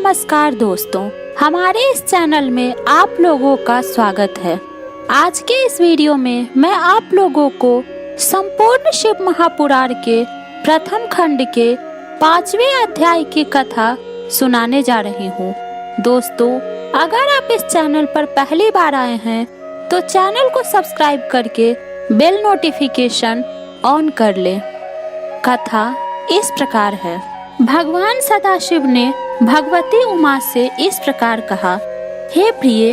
नमस्कार दोस्तों, हमारे इस चैनल में आप लोगों का स्वागत है। आज के इस वीडियो में मैं आप लोगों को संपूर्ण शिव महापुराण के प्रथम खंड के 5वें अध्याय की कथा सुनाने जा रही हूँ। दोस्तों, अगर आप इस चैनल पर पहली बार आए हैं तो चैनल को सब्सक्राइब करके बेल नोटिफिकेशन ऑन कर लें। कथा इस प्रकार है। भगवान सदाशिव ने भगवती उमा से इस प्रकार कहा, हे प्रिय,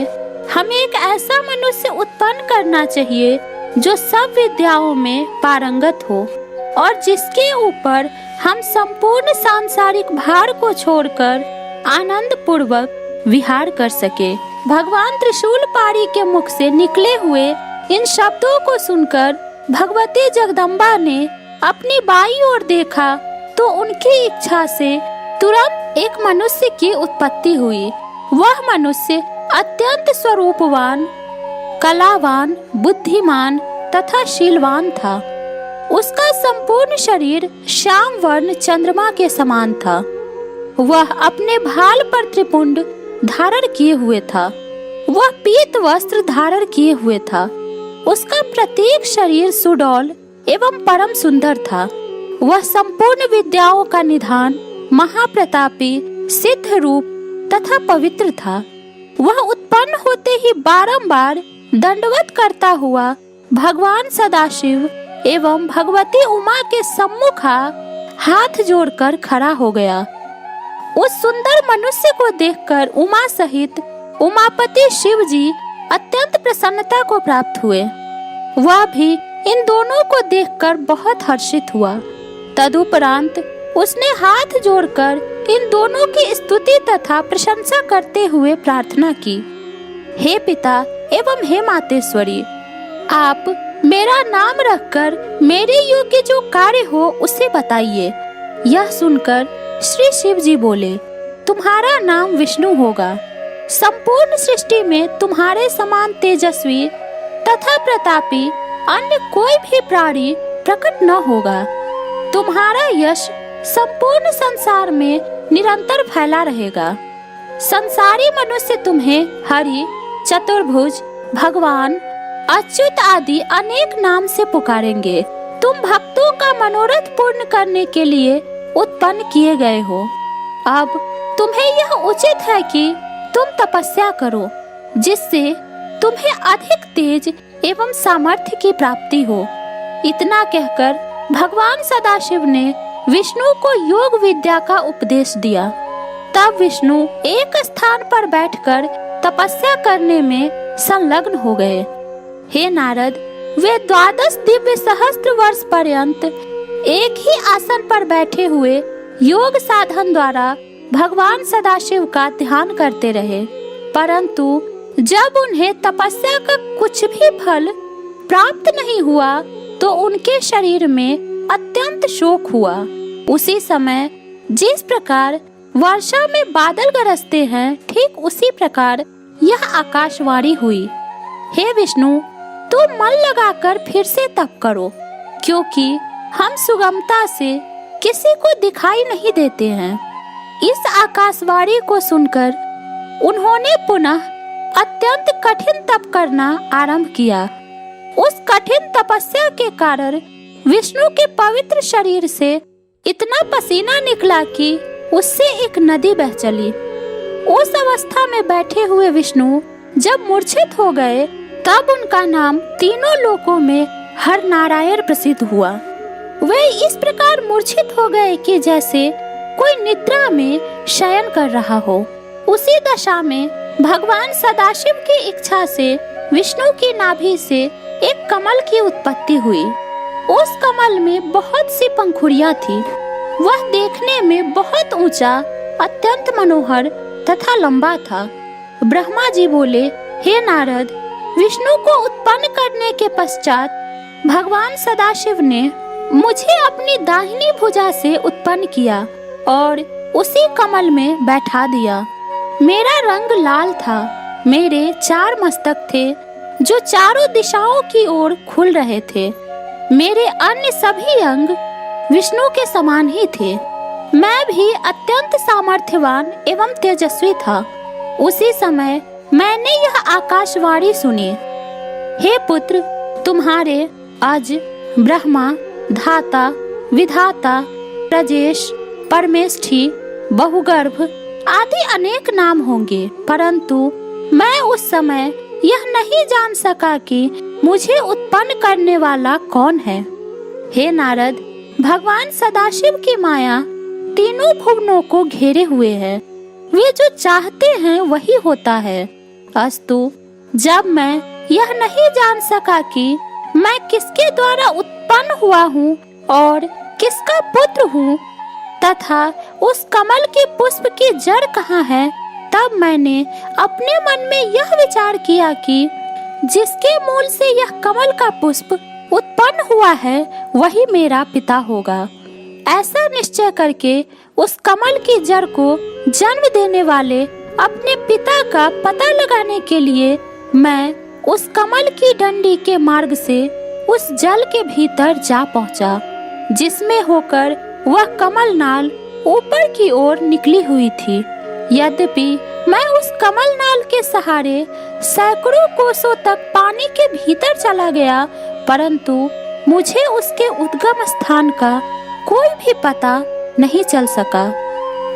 हमें एक ऐसा मनुष्य उत्पन्न करना चाहिए जो सब विद्याओं में पारंगत हो और जिसके ऊपर हम संपूर्ण सांसारिक भार को छोड़कर आनंद पूर्वक विहार कर सके। भगवान त्रिशूलपाणी के मुख से निकले हुए इन शब्दों को सुनकर भगवती जगदम्बा ने अपनी बाईं ओर देखा तो उनकी इच्छा से तुरंत एक मनुष्य की उत्पत्ति हुई। वह मनुष्य अत्यंत स्वरूपवान, कलावान, बुद्धिमान तथा शीलवान था। उसका संपूर्ण शरीर श्याम वर्ण चंद्रमा के समान था। वह अपने भाल पर त्रिपुंड धारण किए हुए था। वह पीत वस्त्र धारण किए हुए था। उसका प्रत्येक शरीर सुडौल एवं परम सुंदर था। वह संपूर्ण विद्याओं का निधान, महाप्रतापी, सिद्ध रूप तथा पवित्र था। वह उत्पन्न होते ही बारंबार दंडवत करता हुआ भगवान सदाशिव एवं भगवती उमा के सम्मुख हाथ जोड़कर खड़ा हो गया। उस सुंदर मनुष्य को देखकर उमा सहित उमापति शिव जी अत्यंत प्रसन्नता को प्राप्त हुए। वह भी इन दोनों को देखकर बहुत हर्षित हुआ। तदुपरांत उसने हाथ जोड़कर इन दोनों की स्तुति तथा प्रशंसा करते हुए प्रार्थना की, हे पिता एवं हे मातेश्वरी, आप मेरा नाम रखकर मेरे योग्य जो कार्य हो उसे बताइए। यह सुनकर श्री शिव जी बोले, तुम्हारा नाम विष्णु होगा। संपूर्ण सृष्टि में तुम्हारे समान तेजस्वी तथा प्रतापी अन्य कोई भी प्राणी प्रकट न होगा। तुम्हारा यश संपूर्ण संसार में निरंतर फैला रहेगा। संसारी मनुष्य तुम्हें हरि, चतुर्भुज, भगवान, अच्युत आदि अनेक नाम से पुकारेंगे। तुम भक्तों का मनोरथ पूर्ण करने के लिए उत्पन्न किए गए हो। अब तुम्हें यह उचित है कि तुम तपस्या करो, जिससे तुम्हें अधिक तेज एवं सामर्थ्य की प्राप्ति हो। इतना कहकर भगवान सदाशिव ने विष्णु को योग विद्या का उपदेश दिया। तब विष्णु एक स्थान पर बैठकर तपस्या करने में संलग्न हो गए। हे नारद, वे 12 दिव्य सहस्त्र वर्ष पर्यंत एक ही आसन पर बैठे हुए योग साधन द्वारा भगवान सदाशिव का ध्यान करते रहे, परंतु जब उन्हें तपस्या का कुछ भी फल प्राप्त नहीं हुआ तो उनके शरीर में अत्यंत शोक हुआ। उसी समय जिस प्रकार वर्षा में बादल गरजते हैं, ठीक उसी प्रकार यह आकाशवाणी हुई, हे विष्णु, तुम मन लगाकर फिर से तप करो, क्योंकि हम सुगमता से किसी को दिखाई नहीं देते हैं। इस आकाशवाणी को सुनकर उन्होंने पुनः अत्यंत कठिन तप करना आरंभ किया। उस कठिन तपस्या के कारण विष्णु के पवित्र शरीर से इतना पसीना निकला कि उससे एक नदी बह चली। उस अवस्था में बैठे हुए विष्णु जब मूर्छित हो गए, तब उनका नाम तीनों लोकों में हर नारायण प्रसिद्ध हुआ। वे इस प्रकार मूर्छित हो गए कि जैसे कोई निद्रा में शयन कर रहा हो। उसी दशा में भगवान सदाशिव की इच्छा से विष्णु की नाभि से एक कमल की उत्पत्ति हुई। उस कमल में बहुत सी पंखुड़ियां थी। वह देखने में बहुत ऊंचा, अत्यंत मनोहर तथा लंबा था। ब्रह्मा जी बोले, हे नारद, विष्णु को उत्पन्न करने के पश्चात भगवान सदाशिव ने मुझे अपनी दाहिनी भुजा से उत्पन्न किया और उसी कमल में बैठा दिया। मेरा रंग लाल था। मेरे 4 मस्तक थे जो चारों दिशाओं की ओर खुल रहे थे। मेरे अन्य सभी अंग विष्णु के समान ही थे। मैं भी अत्यंत सामर्थ्यवान एवं तेजस्वी था। उसी समय मैंने यह आकाशवाणी सुनी, हे पुत्र, तुम्हारे अज, ब्रह्मा, धाता, विधाता, प्रजेश, परमेष्ठी, बहुगर्भ आदि अनेक नाम होंगे, परंतु मैं उस समय यह नहीं जान सका कि मुझे उत्पन्न करने वाला कौन है। हे नारद, भगवान सदाशिव की माया तीनों भुवनों को घेरे हुए है। वे जो चाहते हैं वही होता है। अस्तु, जब मैं यह नहीं जान सका कि मैं किसके द्वारा उत्पन्न हुआ हूँ और किसका पुत्र हूँ तथा उस कमल के पुष्प की जड़ कहाँ है, तब मैंने अपने मन में यह विचार किया कि जिसके मूल से यह कमल का पुष्प उत्पन्न हुआ है वही मेरा पिता होगा। ऐसा निश्चय करके उस कमल की जड़ को जन्म देने वाले अपने पिता का पता लगाने के लिए मैं उस कमल की डंडी के मार्ग से उस जल के भीतर जा पहुंचा, जिसमें होकर वह कमल नाल ऊपर की ओर निकली हुई थी। यद्यपि मैं उस कमल नाल के सहारे सैकड़ों कोसों तक पानी के भीतर चला गया, परंतु मुझे उसके उद्गम स्थान का कोई भी पता नहीं चल सका।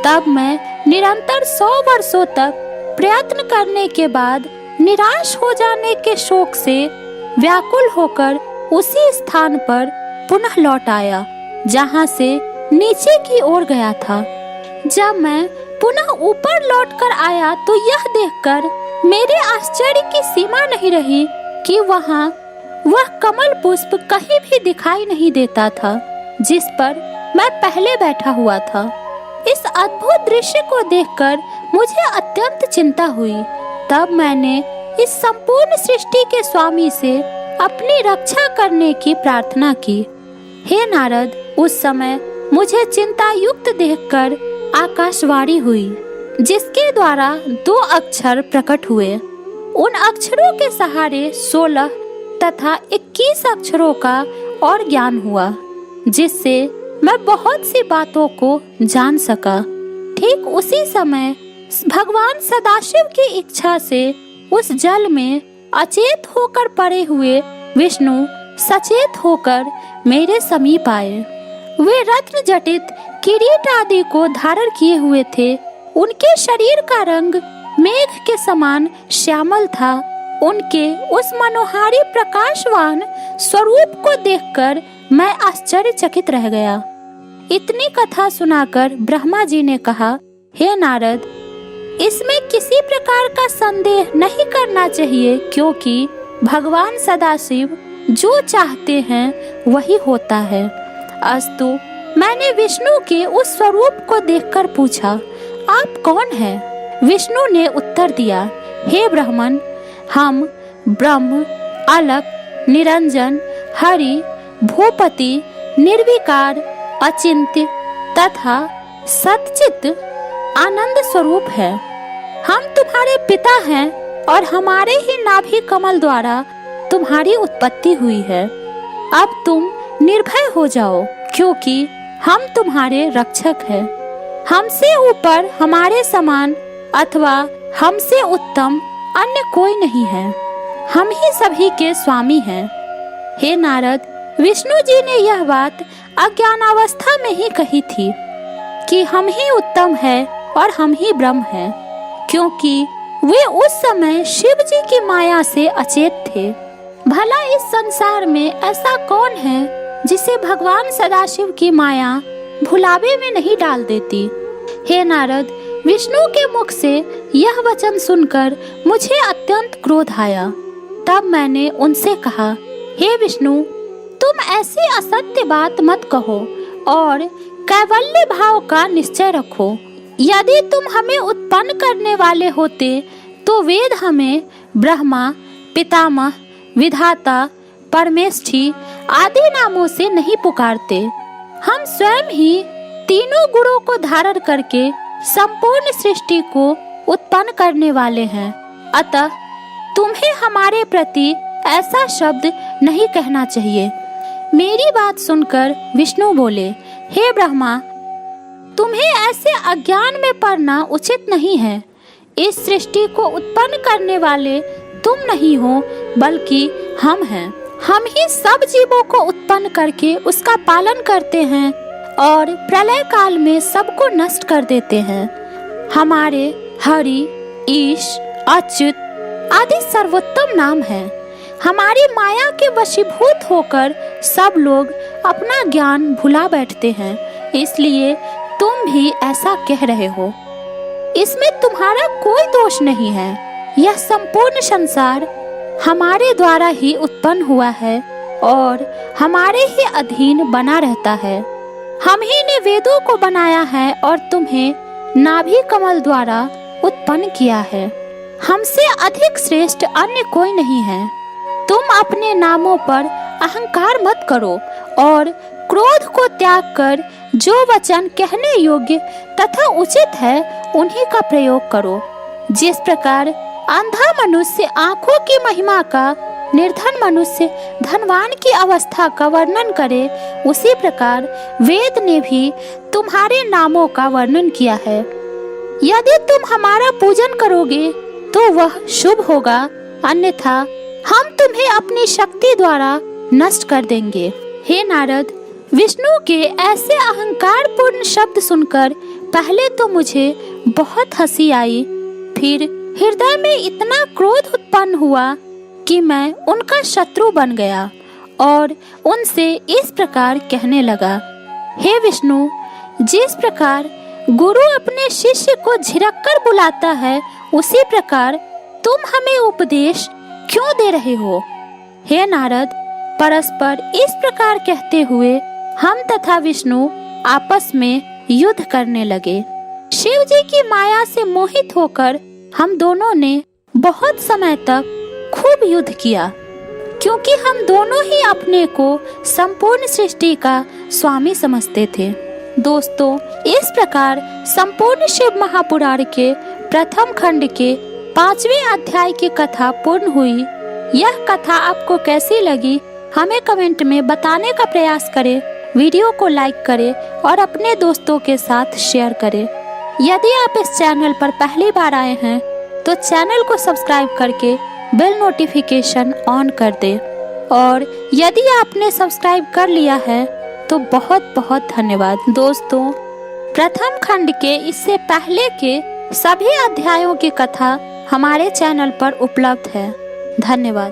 तब मैं निरंतर 100 वर्षों तक प्रयत्न करने के बाद निराश हो जाने के शोक से व्याकुल होकर उसी स्थान पर पुनः लौट आया जहाँ से नीचे की ओर गया था। जब मैं पुनः ऊपर लौटकर आया तो यह देखकर मेरे आश्चर्य की सीमा नहीं रही कि वहाँ वह कमल पुष्प कहीं भी दिखाई नहीं देता था जिस पर मैं पहले बैठा हुआ था। इस अद्भुत दृश्य को देखकर मुझे अत्यंत चिंता हुई। तब मैंने इस संपूर्ण सृष्टि के स्वामी से अपनी रक्षा करने की प्रार्थना की। हे नारद, उस समय मुझे चिंता युक्त देखकर आकाशवाणी हुई, जिसके द्वारा 2 अक्षर प्रकट हुए। उन अक्षरों के सहारे 16 तथा 21 अक्षरों का और ज्ञान हुआ, जिससे मैं बहुत सी बातों को जान सका। ठीक उसी समय भगवान सदाशिव की इच्छा से उस जल में अचेत होकर पड़े हुए विष्णु सचेत होकर मेरे समीप आए। वे रत्न जटित किरीट आदि को धारण किए हुए थे। उनके शरीर का रंग मेघ के समान श्यामल था। उनके उस मनोहारी प्रकाशवान स्वरूप को देखकर मैं आश्चर्यचकित रह गया। इतनी कथा सुनाकर ब्रह्मा जी ने कहा, हे नारद, इसमें किसी प्रकार का संदेह नहीं करना चाहिए, क्योंकि भगवान सदाशिव जो चाहते हैं वही होता है। अस्तु, मैंने विष्णु के उस स्वरूप को देखकर पूछा, आप कौन हैं? विष्णु ने उत्तर दिया, हे ब्राह्मण, हम ब्रह्म, अलक, निरंजन, हरि, भूपति, निर्विकार, अचिंत्य तथा सच्चित आनंद स्वरूप है। हम तुम्हारे पिता हैं और हमारे ही नाभि कमल द्वारा तुम्हारी उत्पत्ति हुई है। अब तुम निर्भय हो जाओ, क्योंकि हम तुम्हारे रक्षक हैं। हमसे ऊपर, हमारे समान अथवा हमसे उत्तम अन्य कोई नहीं है। हम ही सभी के स्वामी हैं। हे नारद, विष्णु जी ने यह बात अज्ञानावस्था में ही कही थी कि हम ही उत्तम है और हम ही ब्रह्म हैं, क्योंकि वे उस समय शिव जी की माया से अचेत थे। भला इस संसार में ऐसा कौन है जिसे भगवान सदाशिव की माया भुलावे में नहीं डाल देती। हे नारद, विष्णु के मुख से यह वचन सुनकर मुझे अत्यंत क्रोध आया। तब मैंने उनसे कहा, हे विष्णु, तुम ऐसी असत्य बात मत कहो और कैवल्य भाव का निश्चय रखो। यदि तुम हमें उत्पन्न करने वाले होते तो वेद हमें ब्रह्मा, पितामह, विधाता, परमेष्ठी आदि नामों से नहीं पुकारते। हम स्वयं ही तीनों गुणों को धारण करके संपूर्ण सृष्टि को उत्पन्न करने वाले हैं। अतः तुम्हें हमारे प्रति ऐसा शब्द नहीं कहना चाहिए। मेरी बात सुनकर विष्णु बोले, हे ब्रह्मा, तुम्हें ऐसे अज्ञान में पड़ना उचित नहीं है। इस सृष्टि को उत्पन्न करने वाले तुम नहीं हो, बल्कि हम हैं। हम ही सब जीवों को उत्पन्न करके उसका पालन करते हैं और प्रलय काल में सबको नष्ट कर देते हैं। हमारे हरि, ईश, अच्युत आदि सर्वोत्तम नाम है। हमारी माया के वशीभूत होकर सब लोग अपना ज्ञान भुला बैठते हैं, इसलिए तुम भी ऐसा कह रहे हो। इसमें तुम्हारा कोई दोष नहीं है। यह संपूर्ण संसार हमारे द्वारा ही उत्पन्न हुआ है और हमारे ही अधीन बना रहता है। हम ही ने वेदों को बनाया है और तुम्हें नाभि कमल द्वारा उत्पन्न किया है। हमसे अधिक श्रेष्ठ अन्य कोई नहीं है। तुम अपने नामों पर अहंकार मत करो और क्रोध को त्याग कर जो वचन कहने योग्य तथा उचित है उन्हीं का प्रयोग करो। जिस प्रकार अंधा मनुष्य आंखों की महिमा का, निर्धन मनुष्य धनवान की अवस्था का वर्णन करे, उसी प्रकार वेद ने भी तुम्हारे नामों का वर्णन किया है। यदि तुम हमारा पूजन करोगे तो वह शुभ होगा, अन्यथा हम तुम्हें अपनी शक्ति द्वारा नष्ट कर देंगे। हे नारद, विष्णु के ऐसे अहंकार पूर्ण शब्द सुनकर पहले तो मुझे बहुत हंसी आई, फिर हृदय में इतना क्रोध उत्पन्न हुआ कि मैं उनका शत्रु बन गया और उनसे इस प्रकार कहने लगा, हे विष्णु, जिस प्रकार गुरु अपने शिष्य को झिरक कर बुलाता है, उसी प्रकार तुम हमें उपदेश क्यों दे रहे हो? हे नारद, परस्पर इस प्रकार कहते हुए हम तथा विष्णु आपस में युद्ध करने लगे। शिव जी की माया से मोहित होकर हम दोनों ने बहुत समय तक खूब युद्ध किया, क्योंकि हम दोनों ही अपने को संपूर्ण सृष्टि का स्वामी समझते थे। दोस्तों, इस प्रकार संपूर्ण शिव महापुराण के प्रथम खंड के 5वें अध्याय की कथा पूर्ण हुई। यह कथा आपको कैसी लगी हमें कमेंट में बताने का प्रयास करें। वीडियो को लाइक करें और अपने दोस्तों के साथ शेयर करें। यदि आप इस चैनल पर पहली बार आए हैं तो चैनल को सब्सक्राइब करके बेल नोटिफिकेशन ऑन कर दें, और यदि आपने सब्सक्राइब कर लिया है तो बहुत बहुत धन्यवाद। दोस्तों, प्रथम खंड के इससे पहले के सभी अध्यायों की कथा हमारे चैनल पर उपलब्ध है। धन्यवाद।